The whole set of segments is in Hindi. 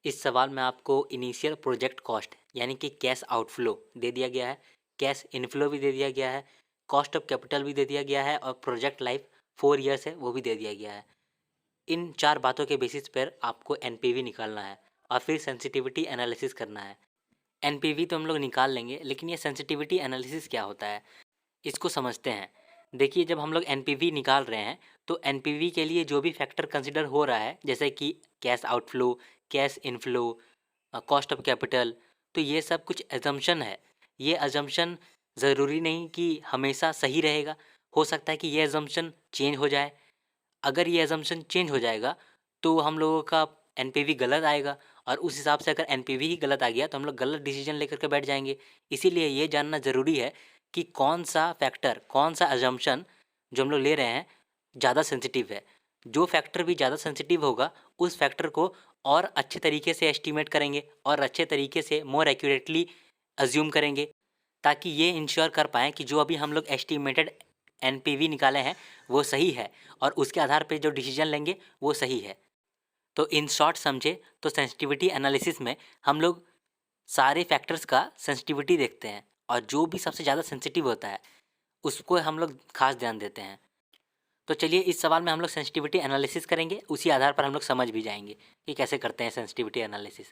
इस सवाल में आपको इनिशियल प्रोजेक्ट कॉस्ट यानी कि कैश आउटफ्लो दे दिया गया है, कैश इनफ्लो भी दे दिया गया है, कॉस्ट ऑफ कैपिटल भी दे दिया गया है और प्रोजेक्ट लाइफ 4 ईयर्स है वो भी दे दिया गया है। इन 4 बातों के बेसिस पर आपको एनपीवी निकालना है और फिर सेंसिटिविटी एनालिसिस करना है। एनपीवी तो हम लोग निकाल लेंगे, लेकिन ये सेंसिटिविटी एनालिसिस क्या होता है इसको समझते हैं। देखिए, जब हम लोग एनपीवी निकाल रहे हैं तो एनपीवी के लिए जो भी फैक्टर कंसिडर हो रहा है, जैसे कि cash outflow, cash inflow, cost of capital, तो ये सब कुछ एजम्पशन है। ये एजम्पशन ज़रूरी नहीं कि हमेशा सही रहेगा, हो सकता है कि ये एजम्पशन चेंज हो जाए। अगर ये एजम्पशन चेंज हो जाएगा तो हम लोगों का एनपीवी गलत आएगा, और उस हिसाब से अगर एनपीवी ही गलत आ गया तो हम लोग गलत डिसीजन लेकर के बैठ जाएंगे। इसीलिए ये जानना ज़रूरी है कि कौन सा फैक्टर, कौन सा एजम्पशन जो हम लोग ले रहे हैं ज़्यादा सेंसिटिव है। जो फैक्टर भी ज़्यादा सेंसिटिव होगा उस फैक्टर को और अच्छे तरीके से एस्टिमेट करेंगे और अच्छे तरीके से मोर एक्यूरेटली अज्यूम करेंगे, ताकि ये इंश्योर कर पाएँ कि जो अभी हम लोग एस्टिमेटेड एनपीवी निकाले हैं वो सही है और उसके आधार पे जो डिसीजन लेंगे वो सही है। तो इन शॉर्ट समझे तो सेंसिटिविटी एनालिसिस में हम लोग सारे फैक्टर्स का सेंसिटिविटी देखते हैं और जो भी सबसे ज़्यादा सेंसिटिव होता है उसको हम लोग खास ध्यान देते हैं। तो चलिए, इस सवाल में हम लोग सेंसिटिविटी एनालिसिस करेंगे, उसी आधार पर हम लोग समझ भी जाएंगे कि कैसे करते हैं सेंसिटिविटी एनालिसिस।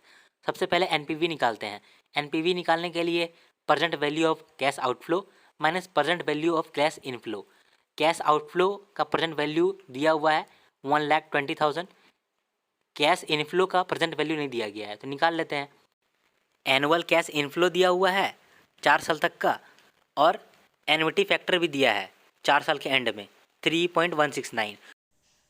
सबसे पहले एनपीवी निकालते हैं। एनपीवी निकालने के लिए present value of cash outflow minus present value of cash inflow. Cash outflow का प्रेजेंट वैल्यू दिया हुआ है 1,20,000। कैश इनफ्लो का प्रेजेंट वैल्यू नहीं दिया गया है, तो निकाल लेते हैं। एनुअल कैश इनफ्लो दिया हुआ है 4 साल तक का, और एन्युटी फैक्टर भी दिया है 4 साल के एंड में 3.169।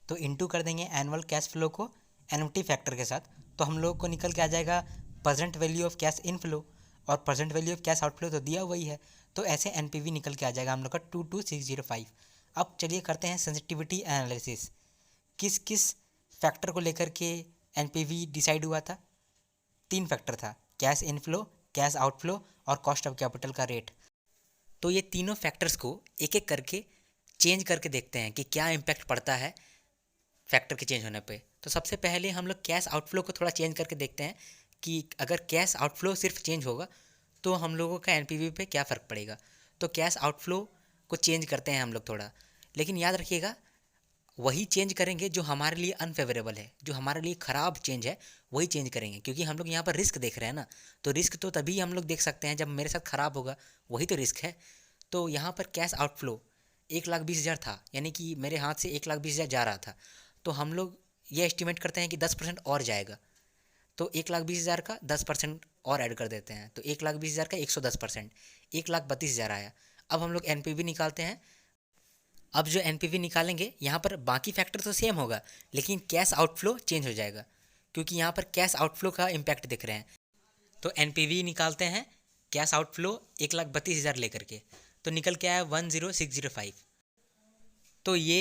तो इंटू कर देंगे एनुअल कैश फ्लो को एनुटी फैक्टर के साथ, तो हम लोग को निकल के आ जाएगा present value of cash inflow, और present value of cash outflow तो दिया हुआ ही है। तो ऐसे एनपीवी निकल के आ जाएगा हम लोग का 22,605। अब चलिए करते हैं सेंसिटिविटी एनालिसिस। किस किस फैक्टर को लेकर के एनपीवी डिसाइड हुआ था? 3 फैक्टर था, कैश इनफ्लो, कैश आउटफ्लो और कॉस्ट ऑफ कैपिटल का रेट। तो ये तीनों फैक्टर्स को एक एक करके चेंज करके देखते हैं कि क्या इम्पैक्ट पड़ता है फैक्टर के चेंज होने पे। तो सबसे पहले हम लोग कैश आउटफ्लो को थोड़ा चेंज करके देखते हैं कि अगर कैश आउटफ्लो सिर्फ चेंज होगा तो हम लोगों का एनपीवी पे क्या फ़र्क पड़ेगा। तो कैश आउटफ्लो को चेंज करते हैं हम लोग थोड़ा, लेकिन याद रखिएगा वही चेंज करेंगे जो हमारे लिए अनफेवरेबल है, जो हमारे लिए ख़राब चेंज है वही चेंज करेंगे, क्योंकि हम लोग यहाँ पर रिस्क देख रहे हैं ना। तो रिस्क तो तभी हम लोग देख सकते हैं जब मेरे साथ ख़राब होगा, वही तो रिस्क है। तो यहाँ पर कैश आउटफ्लो 1,20,000 था, यानी कि मेरे हाथ से 1,20,000 जा रहा था। तो हम लोग ये एस्टिमेट करते हैं कि 10% और जाएगा, तो 1,20,000 का 10% और ऐड कर देते हैं, तो 1,20,000 का 110%, 1,32,000 आया। अब हम लोग एनपीवी निकालते हैं। अब जो एनपीवी निकालेंगे यहाँ पर बाकी फैक्टर तो सेम होगा, लेकिन कैश आउटफ्लो चेंज हो जाएगा, क्योंकि यहाँ पर कैश आउटफ्लो का इम्पैक्ट दिख रहे हैं। तो एनपीवी निकालते हैं कैश आउटफ्लो 1,32,000 लेकर के, तो निकल के आया 10,605। तो ये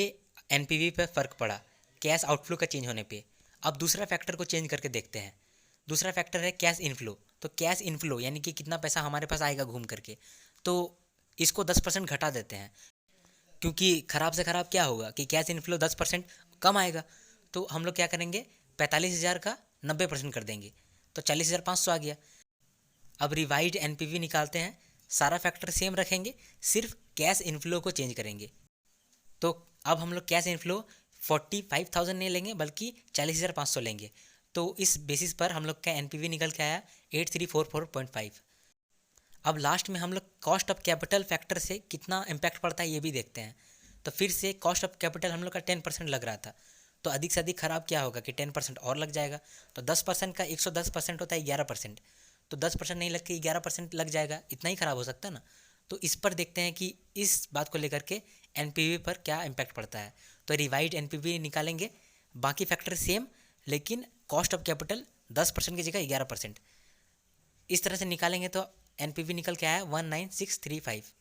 एनपीवी पे फ़र्क पड़ा कैश आउटफ्लो का चेंज होने पे। अब दूसरा फैक्टर को चेंज करके देखते हैं। दूसरा फैक्टर है कैश इनफ्लो। तो कैश इनफ्लो यानी कि कितना पैसा हमारे पास आएगा घूम करके, तो इसको 10% घटा देते हैं, क्योंकि ख़राब से ख़राब क्या होगा कि कैश इनफ्लो 10% कम आएगा। तो हम लोग क्या करेंगे, 45,000 का 90% कर देंगे, तो 40,500 आ गया। अब रिवाइज एनपीवी निकालते हैं। सारा फैक्टर सेम रखेंगे, सिर्फ कैश इनफ्लो को चेंज करेंगे। तो अब हम लोग कैश इनफ्लो 45,000 नहीं लेंगे बल्कि 40,500 लेंगे। तो इस बेसिस पर हम लोग का एनपीवी निकल के आया 8344.5। अब लास्ट में हम लोग कॉस्ट ऑफ कैपिटल फैक्टर से कितना इम्पैक्ट पड़ता है ये भी देखते हैं। तो फिर से कॉस्ट ऑफ कैपिटल हम लोग का 10% लग रहा था, तो अधिक से अधिक ख़राब क्या होगा कि 10% और लग जाएगा। तो 10% का 110% होता है 11%, तो 10% नहीं लग के 11% लग जाएगा, इतना ही ख़राब हो सकता है ना। तो इस पर देखते हैं कि इस बात को लेकर के एनपीवी पर क्या इम्पैक्ट पड़ता है। तो रिवाइज एनपीवी निकालेंगे, बाकी फैक्टर सेम, लेकिन कॉस्ट ऑफ कैपिटल 10% की जगह 11%। इस तरह से निकालेंगे तो एनपीवी निकल के आया 19,635।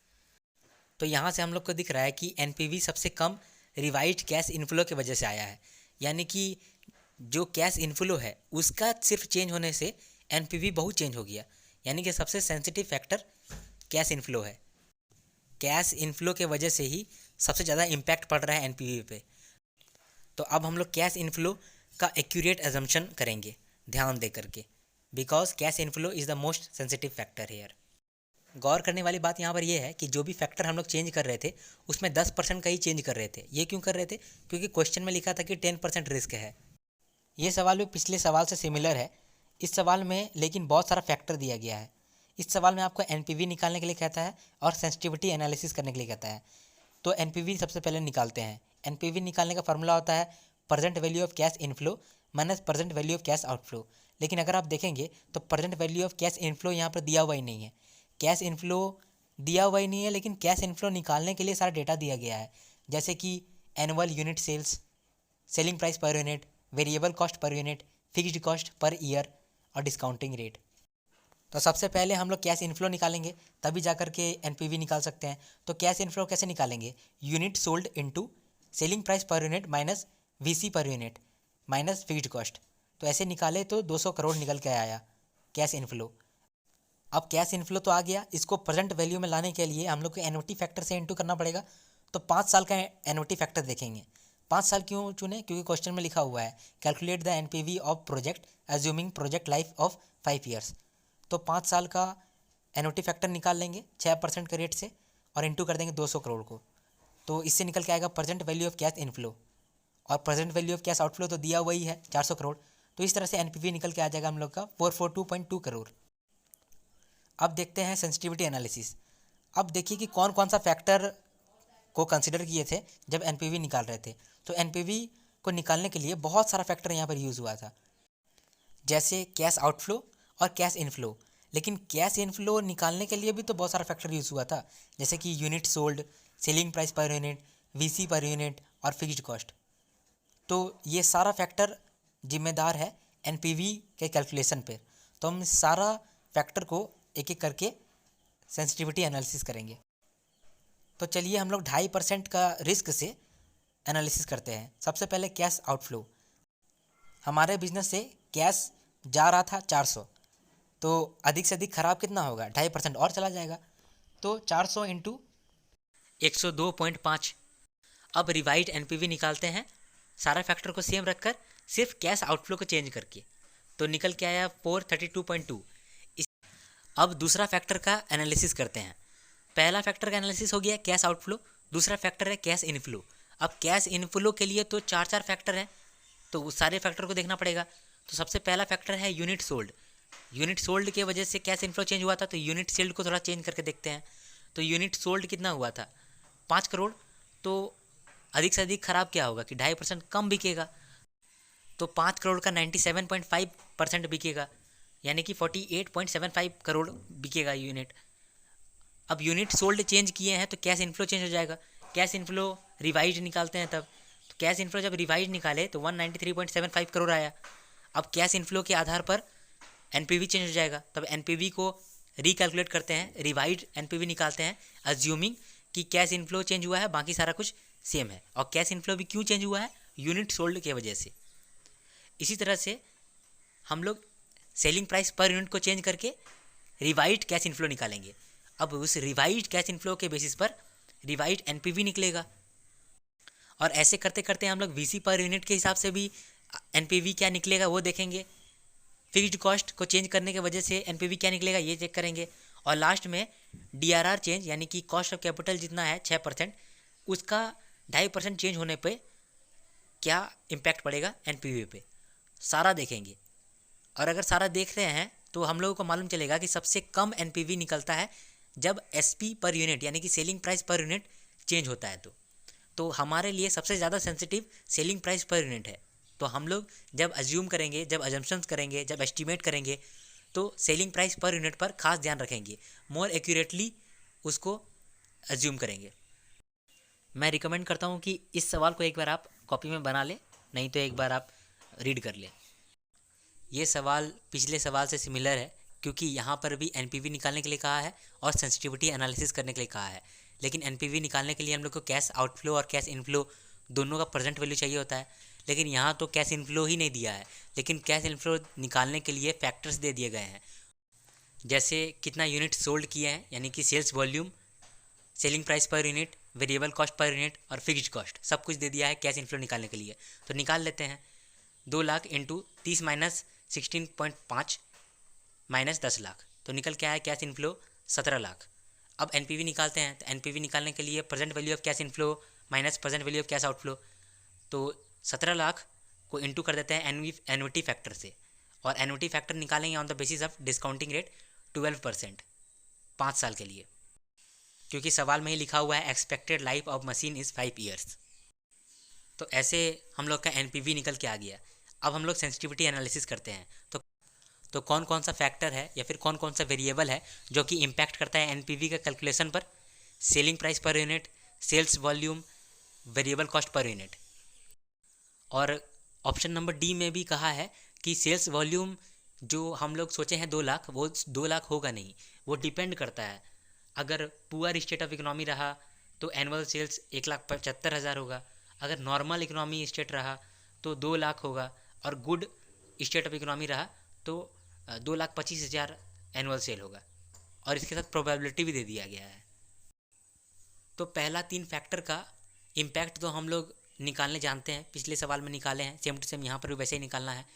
तो यहाँ से हम लोग को दिख रहा है कि एनपीवी सबसे कम रिवाइज कैश इनफ्लो की वजह से आया है, यानी कि जो कैश इनफ्लो है उसका सिर्फ चेंज होने से एनपीवी बहुत चेंज हो गया, यानी कि सबसे सेंसिटिव फैक्टर कैश इनफ्लो है। कैश इनफ्लो के वजह से ही सबसे ज़्यादा इम्पैक्ट पड़ रहा है एनपीवी पे। तो अब हम लोग कैश इनफ्लो का एक्यूरेट एजम्पशन करेंगे। ध्यान दे करके, because cash inflow is the most sensitive factor here. गौर करने वाली बात यहाँ पर यह है कि जो भी फैक्टर हम लोग चेंज कर रहे थे उसमें 10% का ही चेंज कर रहे थे। ये क्यों कर रहे थे? क्योंकि क्वेश्चन में लिखा था कि 10% रिस्क है। ये सवाल भी पिछले सवाल से सिमिलर है। इस सवाल में लेकिन बहुत सारा फैक्टर दिया गया है। इस सवाल में आपको एनपीवी निकालने के लिए कहता है और सेंसिटिविटी एनालिसिस करने के लिए कहता है। तो एनपीवी सबसे पहले निकालते हैं। एनपीवी निकालने का फॉर्मूला होता है present value of cash inflow minus present value of cash outflow. लेकिन अगर आप देखेंगे तो present value of cash inflow यहाँ पर दिया हुआ ही नहीं है। कैश इनफ्लो दिया हुआ ही नहीं है, लेकिन कैश इनफ्लो निकालने के लिए सारा डेटा दिया गया है, जैसे कि annual unit sales, selling price per unit, variable cost per unit, fixed cost per year और डिस्काउंटिंग रेट। तो सबसे पहले हम लोग कैश इनफ्लो निकालेंगे, तभी जाकर के एनपीवी निकाल सकते हैं। तो कैश इनफ्लो कैसे निकालेंगे? Unit sold into selling price per unit minus VC per unit minus fixed cost. तो ऐसे निकाले तो 200 करोड़ निकल के आया कैश इनफ्लो। अब कैश इनफ्लो तो आ गया, इसको प्रेजेंट वैल्यू में लाने के लिए हम लोग को एनओटी फैक्टर से इनटू करना पड़ेगा। तो 5 साल का एनओटी फैक्टर देखेंगे। 5 साल क्यों चुने? क्योंकि क्वेश्चन में लिखा हुआ है calculate the NPV of project assuming project life of 5 years. तो 5 साल का एनओटी फैक्टर निकाल लेंगे 6% के रेट से और इनटू कर देंगे 200 करोड़ को। तो इससे निकल के आएगा present value of cash inflow, और present value of cash outflow तो दिया वही है 400 करोड़। तो इस तरह से एनपीवी निकल के आ जाएगा हम लोग का 442.2 करोड़। अब देखते हैं सेंसिटिविटी एनालिसिस। अब देखिए कि कौन कौन सा फैक्टर को कंसिडर किए थे जब एनपीवी निकाल रहे थे। तो एनपीवी को निकालने के लिए बहुत सारा फैक्टर यहाँ पर यूज़ हुआ था, जैसे कैश आउटफ्लो और कैश इनफ्लो। लेकिन कैश इनफ्लो निकालने के लिए भी तो बहुत सारा फैक्टर यूज़ हुआ था, जैसे कि unit sold, selling price per unit, VC पर यूनिट और फिक्स्ड कॉस्ट। तो ये सारा फैक्टर जिम्मेदार है एनपीवी के कैलकुलेशन पे। तो हम सारा फैक्टर को एक एक करके सेंसिटिविटी एनालिसिस करेंगे। तो चलिए हम लोग 2.5% का रिस्क से एनालिसिस करते हैं। सबसे पहले कैश आउटफ्लो। हमारे बिजनेस से कैश जा रहा था 400, तो अधिक से अधिक खराब कितना होगा? 2.5% और चला जाएगा। तो 400 इंटू 102.5। अब रिवाइज एनपीवी निकालते हैं सारा फैक्टर को सेम रखकर, सिर्फ कैश आउटफ्लो को चेंज करके। तो निकल के आया 432.2। अब दूसरा फैक्टर का एनालिसिस करते हैं। पहला फैक्टर का एनालिसिस हो गया कैश आउटफ्लो, दूसरा फैक्टर है कैश इनफ्लो। अब कैश इनफ्लो के लिए तो 4 फैक्टर हैं, तो उस सारे फैक्टर को देखना पड़ेगा। तो सबसे पहला फैक्टर है यूनिट सोल्ड। यूनिट सोल्ड के वजह से कैश इनफ्लो चेंज हुआ था, तो यूनिट सेल्ड को थोड़ा चेंज करके देखते हैं। तो यूनिट सोल्ड कितना हुआ था? 5 करोड़। तो अधिक से अधिक खराब क्या होगा कि 2.5% कम बिकेगा। तो 5 करोड़ का 97.5% बिकेगा, यानी कि 48.75 करोड़ बिकेगा यूनिट। अब यूनिट सोल्ड चेंज किए हैं तो कैश इनफ्लो चेंज हो जाएगा। कैश इनफ्लो रिवाइज निकालते हैं तब। तो कैश इनफ्लो जब रिवाइज निकाले तो 193.75 करोड़ आया। अब कैश इनफ्लो के आधार पर एनपीवी चेंज हो जाएगा। तब एनपीवी को रिकैलकुलेट करते हैं, रिवाइज एनपीवी निकालते हैं, अज्यूमिंग कि कैश इनफ्लो चेंज हुआ है, बाकी सारा कुछ सेम है। और कैश इनफ्लो भी क्यों चेंज हुआ है? यूनिट सोल्ड के वजह से। इसी तरह से हम लोग सेलिंग प्राइस पर यूनिट को चेंज करके रिवाइज्ड कैश इनफ्लो निकालेंगे। अब उस रिवाइज्ड कैश इनफ्लो के बेसिस पर रिवाइज्ड एनपीवी निकलेगा। और ऐसे करते करते हम लोग वीसी पर यूनिट के हिसाब से भी एनपीवी क्या निकलेगा वो देखेंगे। फिक्स्ड कॉस्ट को चेंज करने की वजह से एनपीवी क्या निकलेगा ये चेक करेंगे। और लास्ट में डीआरआर चेंज, यानी कि कॉस्ट ऑफ कैपिटल जितना है 6%, उसका 2.5% चेंज होने पे क्या इम्पैक्ट पड़ेगा एनपीवी पे, सारा देखेंगे। और अगर सारा देख रहे हैं तो हम लोगों को मालूम चलेगा कि सबसे कम एनपीवी निकलता है जब एसपी पर यूनिट, यानी कि selling price per unit change होता है। तो हमारे लिए सबसे ज़्यादा sensitive selling price per unit है। तो हम लोग जब अज्यूम करेंगे, जब अजम्पशंस करेंगे, जब एस्टिमेट करेंगे, तो सेलिंग प्राइस पर यूनिट पर खास ध्यान रखेंगे, मोर एक्यूरेटली उसको अज्यूम करेंगे। मैं रिकमेंड करता हूँ कि इस सवाल को एक बार आप कॉपी में बना लें, नहीं तो एक बार आप रीड कर लें। ये सवाल पिछले सवाल से सिमिलर है, क्योंकि यहाँ पर भी एनपीवी निकालने के लिए कहा है और सेंसिटिविटी एनालिसिस करने के लिए कहा है। लेकिन एनपीवी निकालने के लिए हम लोग को कैश आउटफ्लो और कैश इनफ्लो दोनों का प्रेजेंट वैल्यू चाहिए होता है। लेकिन यहाँ तो कैश इनफ्लो ही नहीं दिया है, लेकिन कैश इनफ्लो निकालने के लिए फैक्टर्स दे दिए गए हैं, जैसे कितना यूनिट सोल्ड किए हैं, यानी कि sales volume, selling price per unit, variable cost per unit और फिक्स्ड कॉस्ट, सब कुछ दे दिया है कैश इनफ्लो निकालने के लिए। तो निकाल लेते हैं। 2 lakh into 30 minus 16.5 minus 10 lakh, तो निकल के आया कैश इनफ्लो 17 लाख। अब एनपीवी निकालते हैं, तो एनपीवी निकालने के लिए present value of cash inflow minus present value of cash outflow, तो 17 लाख को इंटू कर देते हैं एन्युटी फैक्टर से, और एन्युटी फैक्टर निकालेंगे on the basis of discounting rate 12% 5 साल के लिए, क्योंकि सवाल में ही लिखा हुआ है expected life of machine is 5 years. तो ऐसे हम लोग का एनपीवी निकल के आ गया। अब हम लोग सेंसिटिविटी एनालिसिस करते हैं, तो कौन कौन सा फैक्टर है या फिर कौन कौन सा वेरिएबल है जो कि इम्पैक्ट करता है एनपीवी का कैलकुलेशन पर। Selling price per unit, sales volume, variable cost per unit. और ऑप्शन नंबर डी में भी कहा है कि सेल्स वॉल्यूम जो हम लोग सोचे हैं 2 लाख, वो 2 लाख होगा नहीं, वो डिपेंड करता है। अगर पुअर स्टेट ऑफ इकोनॉमी रहा तो एनुअल सेल्स 1,75,000 होगा, अगर नॉर्मल इकोनॉमी स्टेट रहा तो 2 लाख होगा, और गुड स्टेट ऑफ इकोनॉमी रहा तो 2,25,000 एनुअल सेल होगा। और इसके साथ प्रोबेबिलिटी भी दे दिया गया है। तो पहला 3 फैक्टर का इम्पैक्ट तो हम लोग निकालने जानते हैं, पिछले सवाल में निकाले हैं, सेम टू सेम यहाँ पर भी वैसे ही निकालना है।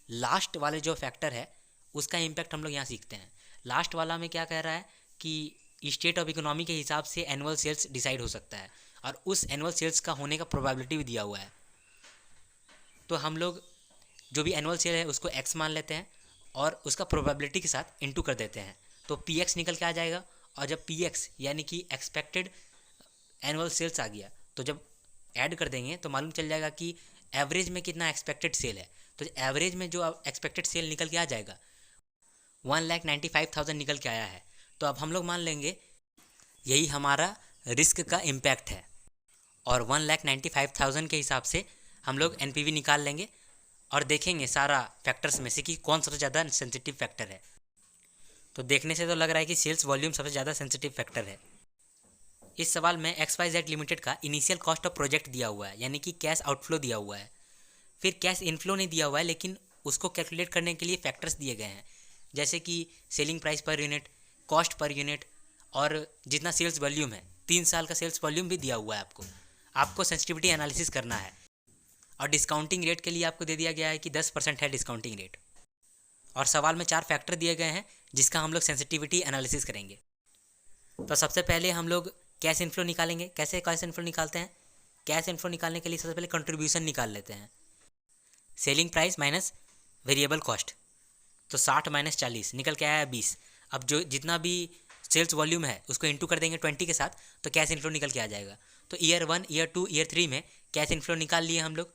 लास्ट वाले जो फैक्टर है उसका इम्पैक्ट हम लोग यहाँ सीखते हैं। लास्ट वाला में क्या कह रहा है कि स्टेट ऑफ इकोनॉमी के हिसाब से एनुअल सेल्स डिसाइड हो सकता है, और उस एनुअल सेल्स का होने का प्रोबेबिलिटी भी दिया हुआ है। तो हम लोग जो भी एनुअल सेल है उसको एक्स मान लेते हैं और उसका प्रोबेबिलिटी के साथ इंटू कर देते हैं, तो पी एक्स निकल के आ जाएगा। और जब पी एक्स यानी कि एक्सपेक्टेड एनुअल सेल्स आ गया, तो जब ऐड कर देंगे तो मालूम चल जाएगा कि एवरेज में कितना एक्सपेक्टेड सेल है। तो एवरेज में जो एक्सपेक्टेड सेल निकल के आ जाएगा 1,95,000 निकल के आया है। तो अब हम लोग मान लेंगे यही हमारा रिस्क का इम्पैक्ट है, और 1,95,000 के हिसाब से हम लोग एनपीवी निकाल लेंगे और देखेंगे सारा फैक्टर्स में से कि कौन सबसे ज़्यादा सेंसिटिव फैक्टर है। तो देखने से तो लग रहा है कि सेल्स वॉल्यूम सबसे ज़्यादा सेंसिटिव फैक्टर है। इस सवाल में XYZ लिमिटेड का इनिशियल कॉस्ट ऑफ प्रोजेक्ट दिया हुआ है, यानी कि कैश आउटफ्लो दिया हुआ है। फिर कैश इनफ्लो नहीं दिया हुआ है, लेकिन उसको कैलकुलेट करने के लिए फैक्टर्स दिए गए हैं, जैसे कि selling price per unit, cost per unit, और जितना सेल्स वॉल्यूम है, 3 साल का सेल्स वॉल्यूम भी दिया हुआ है। आपको सेंसिटिविटी एनालिसिस करना है, और डिस्काउंटिंग रेट के लिए आपको दे दिया गया है कि 10% है डिस्काउंटिंग रेट। और सवाल में 4 फैक्टर दिए गए हैं जिसका हम लोग सेंसिटिविटी एनालिसिस करेंगे। तो सबसे पहले हम लोग कैश इनफ्लो निकालेंगे। कैसे कैश इनफ्लो निकालते हैं? कैश इनफ्लो निकालने के लिए सबसे पहले कंट्रीब्यूशन निकाल लेते हैं। Selling price minus variable cost, तो 60 माइनस 40 निकल के आया है 20। अब जो जितना भी सेल्स वॉल्यूम है उसको इंटू कर देंगे 20 के साथ, तो कैश इनफ्लो निकल के आ जाएगा। तो ईयर 1, ईयर 2, ईयर 3 में कैश इनफ्लो निकाल लिए हम लोग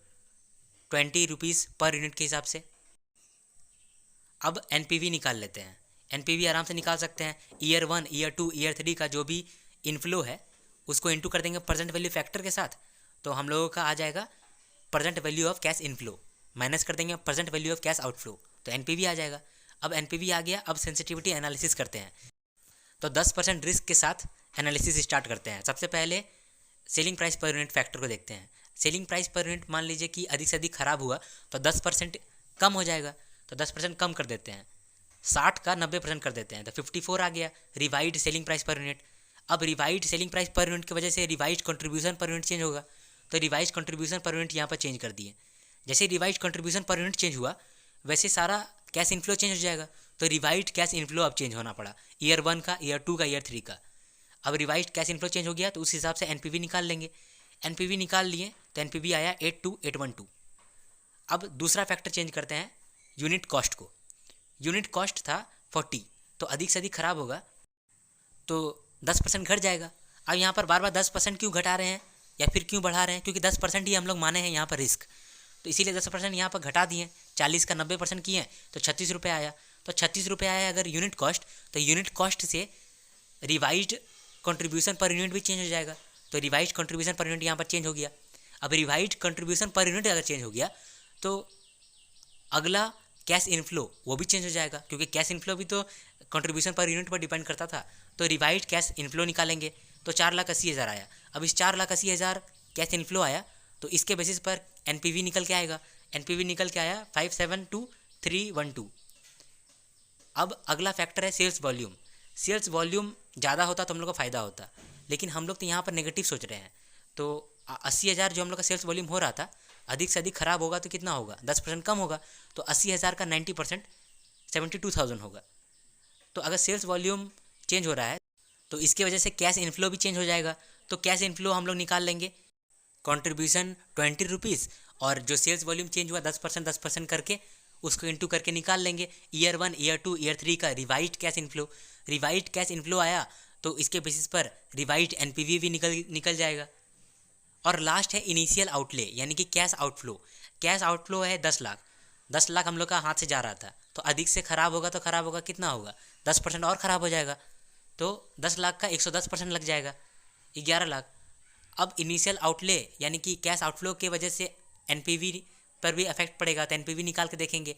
20 रुपीज़ पर यूनिट के हिसाब से। अब एनपीवी निकाल लेते हैं। एनपीवी आराम से निकाल सकते हैं। ईयर 1, ईयर 2, ईयर 3 का जो भी इनफ्लो है उसको इंटू कर देंगे प्रेजेंट वैल्यू फैक्टर के साथ, तो हम लोगों का आ जाएगा present value of cash inflow, minus कर देंगे present value of cash outflow, तो एनपीवी आ जाएगा। अब एनपीवी आ गया, अब सेंसिटिविटी एनालिसिस करते हैं। तो 10% रिस्क के साथ एनालिसिस स्टार्ट करते हैं। सबसे पहले selling price per unit factor को देखते हैं। सेलिंग प्राइस पर यूनिट मान लीजिए कि अधिक से अधिक खराब हुआ तो 10% कम हो जाएगा, तो 10% कम कर देते हैं। 60 का 90% कर देते हैं, तो 54 आ गया रिवाइड सेलिंग प्राइस पर यूनिट। अब रिवाइड सेलिंग प्राइस पर यूनिट की वजह से revise contribution per unit change होगा, तो रिवाइज कंट्रीब्यूशन पर यूनिट यहाँ पर चेंज कर दिए। जैसे revise contribution per unit change हुआ वैसे सारा कैश इनफ्लो चेंज हो जाएगा, तो रिवाइज कैश इनफ्लो अब चेंज होना पड़ा, ईयर 1 का, ईयर 2 का, ईयर 3 का। अब रिवाइज कैश इनफ्लो चेंज हो गया तो उस हिसाब से एनपीवी निकाल लेंगे। एनपीवी निकाल लिए तो एनपीवी आया 82812। अब दूसरा फैक्टर चेंज करते हैं यूनिट कॉस्ट को। यूनिट कॉस्ट था 40, तो अधिक से अधिक खराब होगा तो 10% घट जाएगा। अब यहाँ पर बार बार 10% क्यों घटा रहे हैं या फिर क्यों बढ़ा रहे हैं? क्योंकि 10% ही हम लोग माने हैं यहाँ पर रिस्क, तो इसीलिए 10% यहाँ पर घटा दिए। 40 का 90% किए तो 36 रुपये आया। तो 36 रुपये आया अगर यूनिट कॉस्ट, तो यूनिट कॉस्ट से रिवाइज्ड कंट्रीब्यूशन पर यूनिट भी चेंज हो जाएगा, तो रिवाइज्ड कंट्रीब्यूशन पर यूनिट यहाँ पर चेंज हो गया। अब रिवाइज्ड कंट्रीब्यूशन पर यूनिट अगर चेंज हो गया तो अगला कैश इनफ्लो वो भी चेंज हो जाएगा, क्योंकि कैश इनफ्लो भी तो कंट्रीब्यूशन पर यूनिट पर डिपेंड करता था। तो रिवाइज्ड कैश इनफ्लो निकालेंगे तो 4,80,000 आया। अब इस 4,80,000 कैश इनफ्लो आया तो इसके बेसिस पर एनपीवी निकल के आएगा। एनपीवी निकल के आया 572,312। अब अगला फैक्टर है सेल्स वॉल्यूम। सेल्स वॉल्यूम ज़्यादा होता तो हम लोग का फ़ायदा होता, लेकिन हम लोग तो यहाँ पर नेगेटिव सोच रहे हैं। तो 80,000 जो हम लोग का सेल्स वॉल्यूम हो रहा था अधिक से अधिक खराब होगा तो कितना होगा, 10% कम होगा। तो 80,000 का 90% 72,000 होगा। तो अगर सेल्स वॉल्यूम चेंज हो रहा है तो इसकी वजह से कैश इनफ्लो भी चेंज हो जाएगा। तो कैश इनफ्लो हम लोग निकाल लेंगे, कंट्रीब्यूशन 20 रुपीज़ और जो सेल्स वॉल्यूम चेंज हुआ 10% करके उसको इंटू करके निकाल लेंगे। ईयर 1, ईयर 2, ईयर 3 का revised cash inflow, revised cash inflow आया तो इसके बेसिस पर रिवाइज्ड एनपीवी भी निकल जाएगा। और लास्ट है इनिशियल आउटले यानी कि कैश आउटफ्लो। कैश आउटफ्लो है 10 लाख, 10 लाख हम लोग का हाथ से जा रहा था, तो अधिक से खराब होगा तो खराब होगा कितना होगा, 10% और ख़राब हो जाएगा। तो 10 लाख का 110% लग जाएगा, 11 लाख। अब इनिशियल आउटले यानी कि कैश आउटफ्लो की वजह से एनपीवी पर भी इफेक्ट पड़ेगा, तो एनपीवी निकाल के देखेंगे।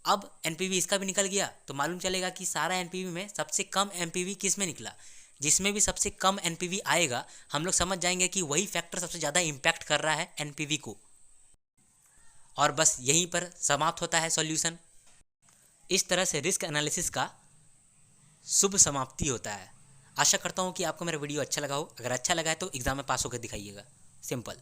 अब एनपीवी इसका भी निकल गया तो मालूम चलेगा कि सारा एनपीवी में सबसे कम एनपीवी किस में निकला। जिसमें भी सबसे कम एनपीवी आएगा हम लोग समझ जाएंगे कि वही फैक्टर सबसे ज़्यादा इम्पैक्ट कर रहा है एनपीवी को। और बस यहीं पर समाप्त होता है सॉल्यूशन। इस तरह से रिस्क एनालिसिस का शुभ समाप्ति होता है। आशा करता हूँ कि आपको मेरा वीडियो अच्छा लगा हो। अगर अच्छा लगा है तो एग्ज़ाम में पास होकर दिखाइएगा। सिंपल।